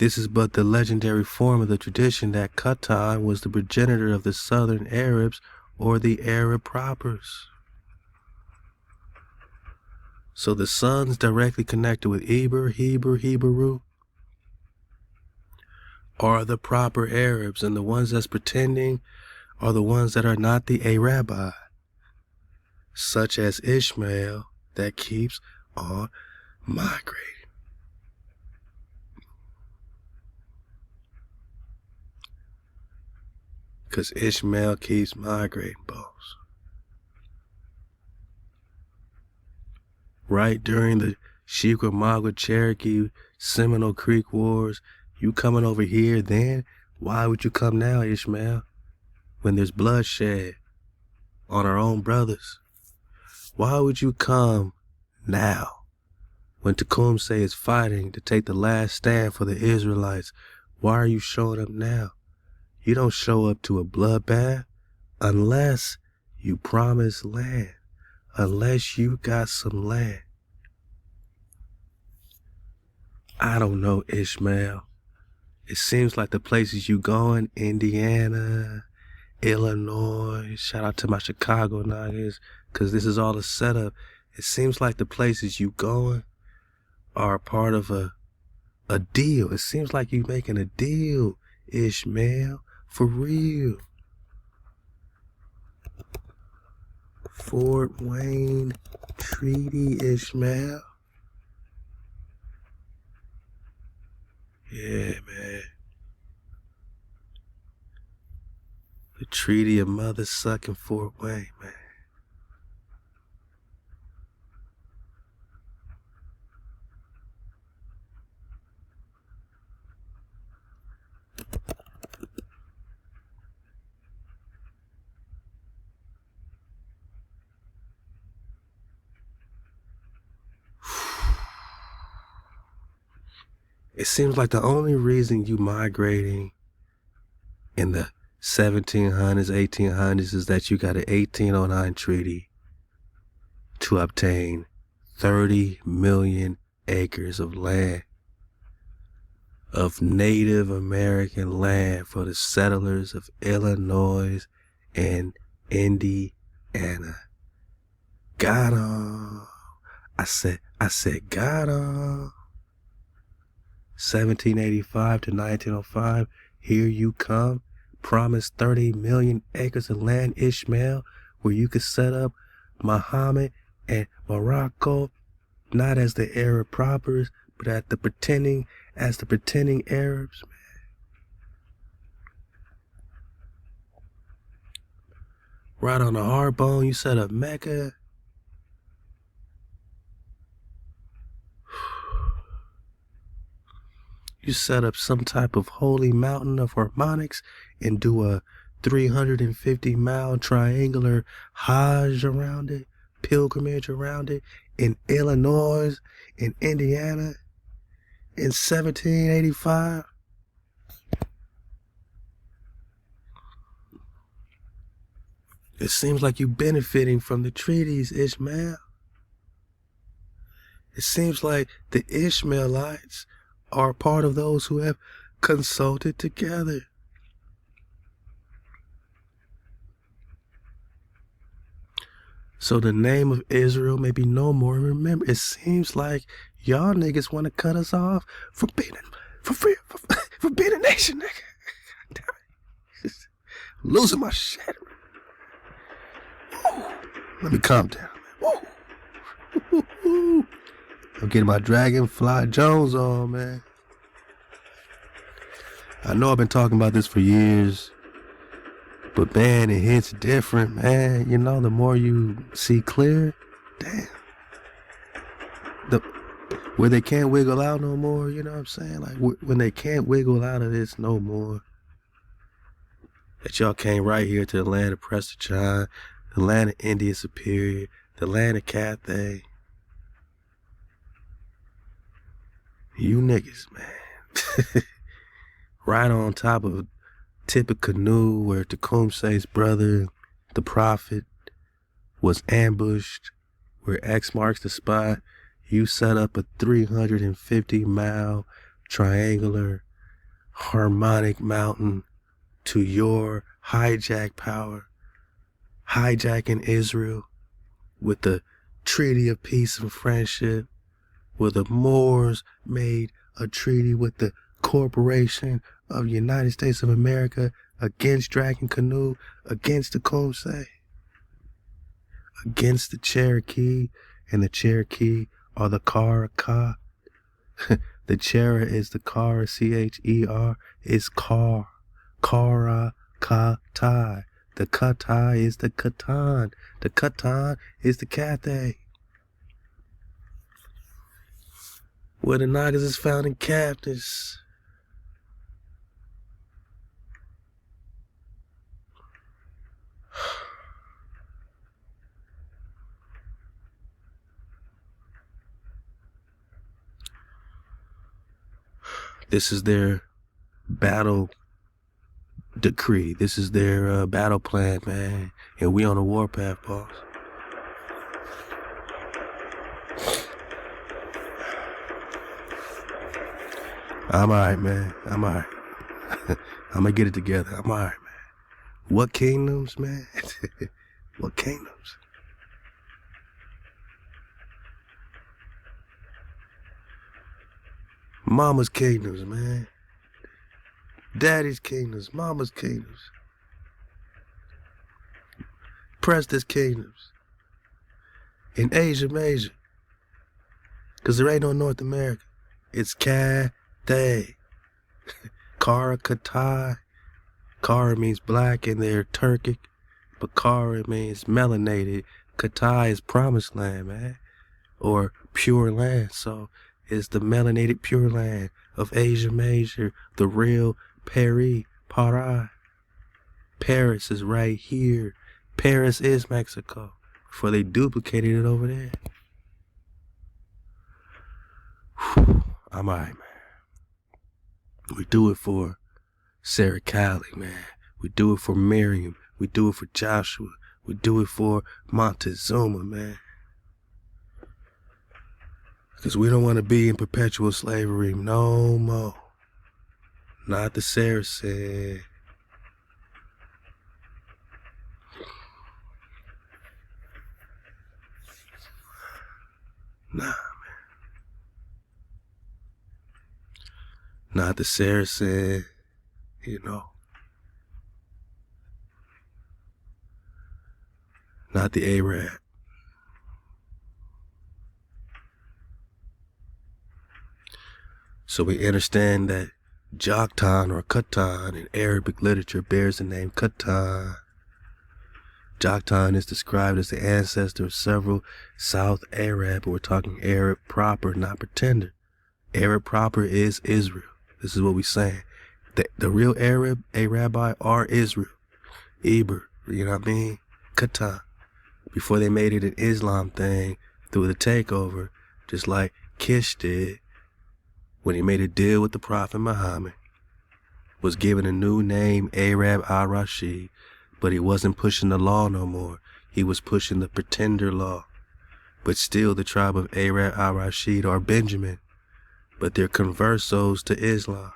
This is but the legendary form of the tradition that Katan was the progenitor of the southern Arabs or the Arab propers. So the sons directly connected with Hebrew, are the proper Arabs, and the ones that's pretending are the ones that are not the Arabi, such as Ishmael that keeps on migrating. Because Ishmael keeps migrating, boss. Right during the Chickamauga, Cherokee, Seminole Creek Wars, you coming over here then? Why would you come now, Ishmael? When there's bloodshed on our own brothers? Why would you come now? When Tecumseh is fighting to take the last stand for the Israelites, why are you showing up now? You don't show up to a bloodbath unless you promise land, unless you got some land. I don't know, Ishmael. It seems like the places you going, Indiana, Illinois, shout out to my Chicago niggas, because this is all a setup. It seems like the places you going are part of a deal. It seems like you making a deal, Ishmael, for real. Fort Wayne Treaty, Ishmael. Yeah, man. The Treaty of Mother Sucking Fort Wayne, man. It seems like the only reason you migrating in the 1700s, 1800s is that you got an 1809 treaty to obtain 30 million acres of land, of Native American land for the settlers of Illinois and Indiana. Got 'em. I said, got 'em. 1785 to 1905, here you come, promised 30 million acres of land, Ishmael, where you could set up Muhammad and Morocco, not as the Arab propers, but as the pretending Arabs, man. Right on the hard bone, you set up Mecca. You set up some type of holy mountain of harmonics and do a 350-mile triangular Hajj around it, pilgrimage around it, in Illinois, in Indiana, in 1785. It seems like you're benefiting from the treaties, Ishmael. It seems like the Ishmaelites are part of those who have consulted together. So the name of Israel may be no more. Remember, it seems like y'all niggas want to cut us off for being a nation, nigga. Damn it. Losing my shit. Woo. Let me calm down. Woo. I'm getting my Dragonfly Jones on, man. I know I've been talking about this for years, but man, it hits different, man. You know, the more you see clear, damn. Where they can't wiggle out no more, you know what I'm saying? Like, when they can't wiggle out of this no more, that y'all came right here to the land of Prester John, the land of India Superior, the land of Katan. You niggas, man. Right on top of Tippecanoe, where Tecumseh's brother, the prophet, was ambushed, where X marks the spot, you set up a 350-mile triangular harmonic mountain to your hijack power, hijacking Israel with the Treaty of Peace and Friendship, where the Moors made a treaty with the Corporation of the United States of America against Dragon Canoe, against the Comsay, against the Cherokee, and the Cherokee are the Karaka. The Chera is the Kara, C-H-E-R, is Kar, Kara, Katai. The Katai is the Katan. The Katan is the Cathay. Where the Nagas is found in captives. This is their battle decree. This is their battle plan, man. And we on a warpath, boss. I'm alright, man. I'm alright. I'm gonna get it together. I'm alright, man. What kingdoms, man? What kingdoms? Mama's kingdoms, man. Daddy's kingdoms, mama's kingdoms. Prester's kingdoms. In Asia Major. Because there ain't no North America. It's Cathay. Kara Katai. Kara means black and they're Turkic. But Kara means melanated. Katai is promised land, man. Or pure land. So it's the melanated pure land of Asia Major. The real Paris. Paris is right here. Paris is Mexico. Before they duplicated it over there. Whew, I'm alright, man. We do it for Sarah Cali, man. We do it for Miriam. We do it for Joshua. We do it for Montezuma, man. Because we don't want to be in perpetual slavery no more. Not the Saracen. Nah, man. Not the Saracen, you know. Not the Arab. So we understand that Katan or Katan in Arabic literature bears the name Katan. Katan is described as the ancestor of several South Arab, but we're talking Arab proper, not pretender. Arab proper is Israel. This is what we're saying. The real Arabi are Israel. Eber, you know what I mean? Katan. Before they made it an Islam thing through the takeover, just like Kish did when he made a deal with the Prophet Muhammad, was given a new name, Arab al-Rashid, but he wasn't pushing the law no more. He was pushing the pretender law. But still the tribe of Arab al-Rashid are Benjamin, but they're conversos to Islam.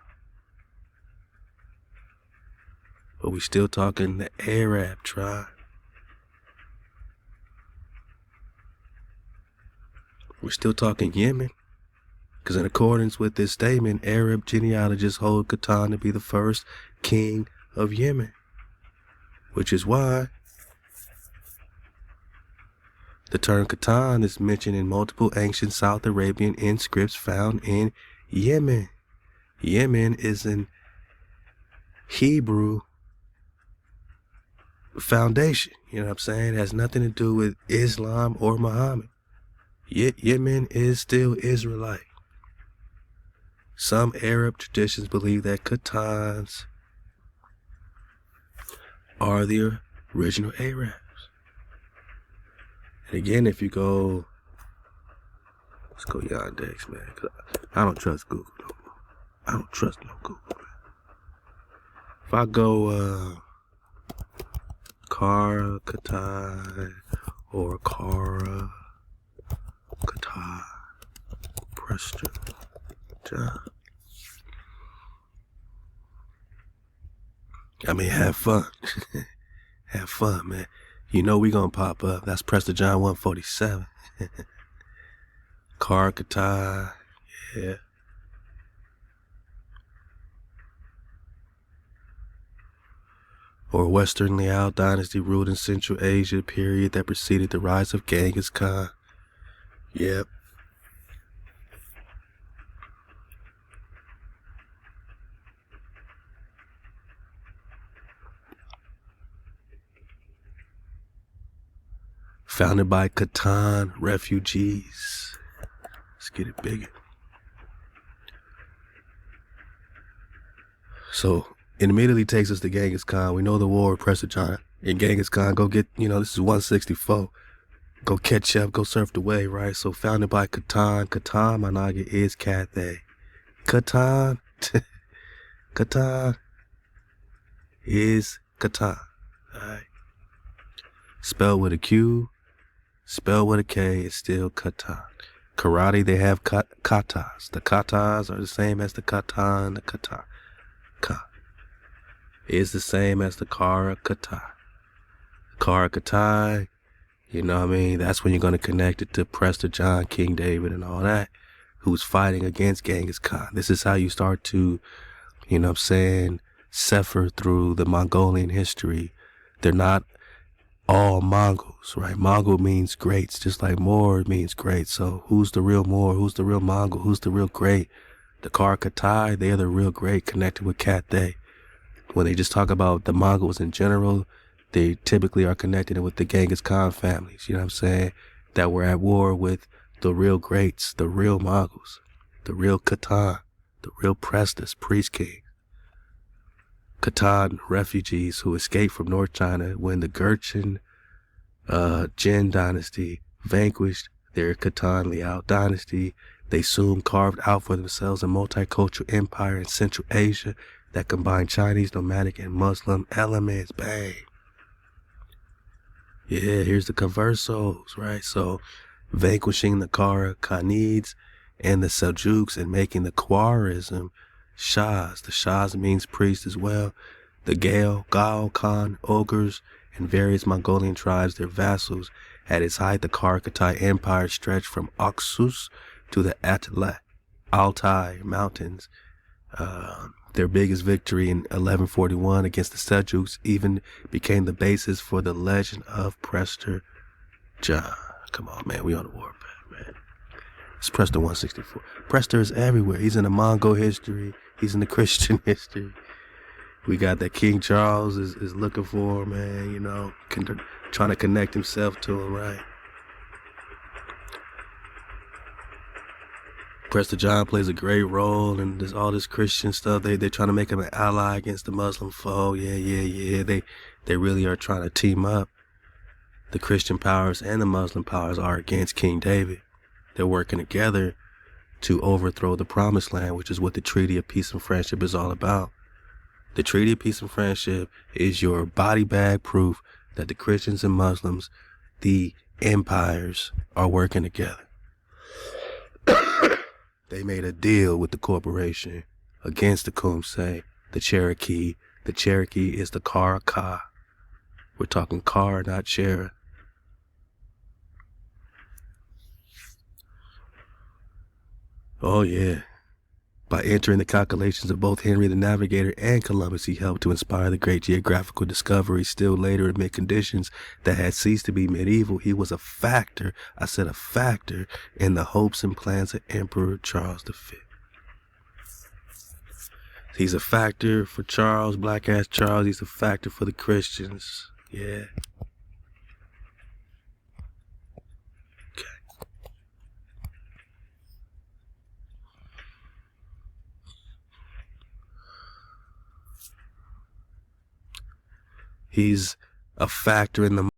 But we still talking the Arab tribe. We're still talking Yemen. Because in accordance with this statement, Arab genealogists hold Katan to be the first king of Yemen. Which is why the term Katan is mentioned in multiple ancient South Arabian inscripts found in Yemen. Yemen is an Hebrew foundation. You know what I'm saying? It has nothing to do with Islam or Muhammad. Yet Yemen is still Israelite. Some Arab traditions believe that Katans are the original Arabs. And again, if you go, let's go Yandex, man. I don't trust Google no more. I don't trust no Google, man. If I go Kara Katai or Kara Katai, Prester John. I mean, have fun. Have fun, man. You know we gonna pop up. That's Prester John 147. Katan, yeah. Or Western Liao dynasty ruled in Central Asia, period that preceded the rise of Genghis Khan. Yep. Founded by Katan refugees. Let's get it bigger. So it immediately takes us to Genghis Khan. We know the war with Prester John. And Genghis Khan, go get, this is 164. Go catch up, go surf the wave, right? So founded by Katan. Katan, my naga, is Cathay. Katan. Katan is Katan. Alright. Spelled with a Q, spelled with a K, it's still Katan. Karate, they have katas. The katas are the same as the katan. The kata. Ka is the same as the kara kata. Kara katai, you know what I mean? That's when you're going to connect it to Prester John, King David, and all that, who's fighting against Genghis Khan. This is how you start to, sefer through the Mongolian history. They're not all Mongols, right? Mongol means greats, just like Moor means great. So who's the real Moor? Who's the real Mongol? Who's the real great? The Karakatai, they're the real great, connected with Cathay. When they just talk about the Mongols in general, they typically are connected with the Genghis Khan families, that were at war with the real greats, the real Mongols, the real Katan, the real Presters, priest king. Katan refugees who escaped from North China when the Gurchin Jin dynasty vanquished their Katan Liao dynasty. They soon carved out for themselves a multicultural empire in Central Asia that combined Chinese, nomadic, and Muslim elements. Bang. Yeah, here's the conversos, right? So vanquishing the Khanids and the Seljuks and making the Khwarizm Shahs. The Shahs means priest as well. The Gao Khan, ogres, and various Mongolian tribes, their vassals. At its height, the Karakatai Empire stretched from Oxus to the Altai Mountains. Their biggest victory in 1141 against the Seljuks even became the basis for the legend of Prester John. Come on, man, we on the warpath, man. It's Prester 164. Prester is everywhere. He's in the Mongol history. He's in the Christian history. We got that King Charles is looking for him, man, trying to connect himself to him, right? Prester John plays a great role in all this Christian stuff. They're trying to make him an ally against the Muslim foe. Yeah. They really are trying to team up. The Christian powers and the Muslim powers are against King David. They're working together to overthrow the Promised Land, which is what the Treaty of Peace and Friendship is all about. The Treaty of Peace and Friendship is your body bag proof that the Christians and Muslims, the empires, are working together. They made a deal with the corporation against the Kumse, the Cherokee. The Cherokee is the Karaka. We're talking Kar, not Chera. Oh yeah. By entering the calculations of both Henry the Navigator and Columbus, he helped to inspire the great geographical discoveries. Still later, amid conditions that had ceased to be medieval, he was a factor, in the hopes and plans of Emperor Charles V. He's a factor for Charles, black-ass Charles. He's a factor for the Christians. Yeah. He's a factor in the